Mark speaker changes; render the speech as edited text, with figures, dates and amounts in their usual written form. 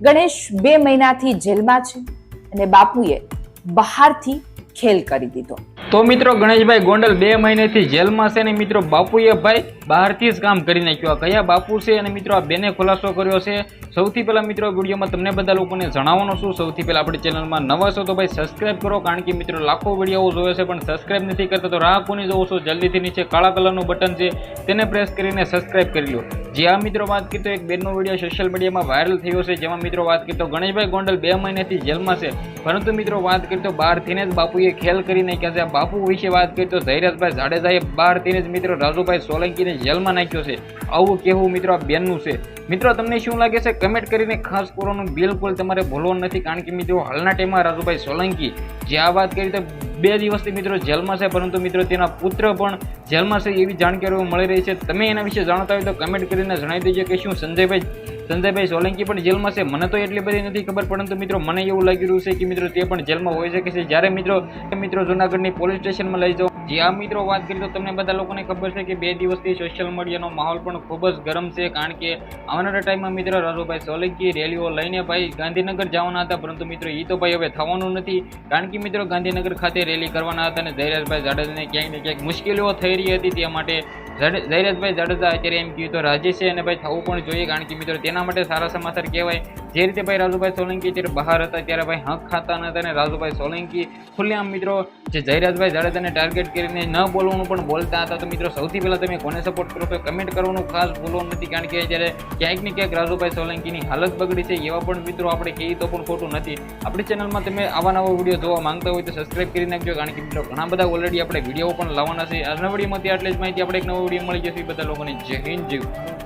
Speaker 1: ગણેશ 2 મહિનાથી જેલમાં છે અને બાપુએ બહારથી ખેલ કરી દીધો.
Speaker 2: તો મિત્રો ગણેશભાઈ ગોંડલ 2 મહિનેથી જેલમાં છે ને મિત્રો બાપુએ ભાઈ બહારથી જ કામ કરી નાખ્યું. કયા બાપુ છે અને મિત્રો આ બેને ખુલાસો કર્યો છે. સૌથી પહેલા મિત્રો વિડીયોમાં તમને બધા લોકોને જણાવવાનો છું. સૌથી પહેલા આપણી ચેનલમાં નવા છો તો ભાઈ સબસ્ક્રાઇબ કરો, કારણ કે મિત્રો લાખો વિડીયો જોવે છે પણ સબસ્ક્રાઇબ નથી કરતા તો રાહ કોની જોવો છો? જલ્દીથી નીચે કાળા કલરનું બટન છે તેને પ્રેસ કરીને સબસ્ક્રાઇબ કરી લો. જે આ મિત્રો વાત કરી તો એક બેનનો વિડીયો સોશિયલ મીડિયામાં વાયરલ થયો છે, જેમાં મિત્રો વાત કરી તો ગણેશભાઈ ગોંડલ 2 મહિનાથી જેલમાં છે, પરંતુ મિત્રો વાત કરી તો બહારથી જ બાપુએ ખેલ કરી નાખ્યા છે. બાપુ વિશે વાત કરી તો ધૈર્યરાજભાઈ જાડેજાએ બહારથી જ મિત્રો રાજુભાઈ સોલંકીને જેલમાં નાખ્યો છે. આવું કહેવું મિત્રો આ બેનનું છે. મિત્રો તમને શું લાગે છે કમેન્ટ કરીને ખાસ કરવાનું બિલકુલ તમારે ભૂલવાનું નથી, કારણ કે મિત્રો હાલના ટાઈમમાં રાજુભાઈ સોલંકી જે આ વાત કરી તો 2 દિવસથી મિત્રો જેલમાં છે, પરંતુ મિત્રો તેના પુત્ર પણ જેલમાં છે એવી જાણકારીઓ મળી રહી છે. તમે એના વિશે જાણતા હોય તો કમેન્ટ કરીને જણાવી દેજો કે શું સંજયભાઈ સોલંકી પણ જેલમાં છે. મને તો એટલી બધી નથી ખબર, પરંતુ મિત્રો મને એવું લાગી રહ્યું છે કે મિત્રો તે પણ જેલમાં હોઈ શકે છે. જ્યારે મિત્રો જૂનાગઢની પોલીસ સ્ટેશનમાં લઈ જાઓ. જે આ મિત્રો વાત કરી તો તમને બધા લોકોને ખબર છે કે 2 દિવસથી સોશિયલ મીડિયાનો માહોલ પણ ખૂબ જ ગરમ છે, કારણ કે આવનારા ટાઈમમાં મિત્રો રાજુભાઈ સોલંકી રેલીઓ લઈને ભાઈ ગાંધીનગર જવાના હતા, પરંતુ મિત્રો એ તો ભાઈ હવે થવાનું નથી, કારણ કે મિત્રો ગાંધીનગર ખાતે રેલી કરવાના હતા અને ધૈર્યરાજભાઈ જાડેજાને ક્યાંક ને ક્યાંક મુશ્કેલીઓ થઈ રહી હતી. તે માટે ધૈર્યરાજભાઈ જાડેજા અત્યારે એમ કહ્યું તો રાજી છે અને ભાઈ થવું પણ જોઈએ, કારણ કે મિત્રો તેના માટે સારા સમાચાર કહેવાય. જે રીતે ભાઈ રાજુભાઈ સોલંકી ત્યારે બહાર હતા ત્યારે ભાઈ હક ખાતા નતા અને રાજુભાઈ સોલંકી ખુલ્લેઆમ મિત્રો જે ધૈર્યરાજભાઈ જાડેજાને ટાર્ગેટ કરીને ન બોલવાનું પણ બોલતા હતા. તો મિત્રો સૌથી પહેલા તમે કોને સપોર્ટ કરો છો કમેન્ટ કરવાનું ખાસ ભૂલવાનું નથી, કારણ કે જ્યારે ક્યાંક ને ક્યાંક રાજુભાઈ સોલંકીની હાલત બગડી છે એવા પણ મિત્રો આપણે કહીએ તો પણ ખોટું નથી. આપણી ચેનલમાં તમે આવા નવા વિડીયો જોવા માંગતા હોય તો સબસ્ક્રાઇબ કરી નાખજો, કારણ કે મિત્રો ઘણા બધા ઓલરેડી આપણે વિડીયો પણ લાવવાના છે. આજના વિડીયોમાંથી આટલી જ માહિતી. આપણે એક નવો વિડીયો મળી જશે. બધા લોકોને જય હિન્દ જય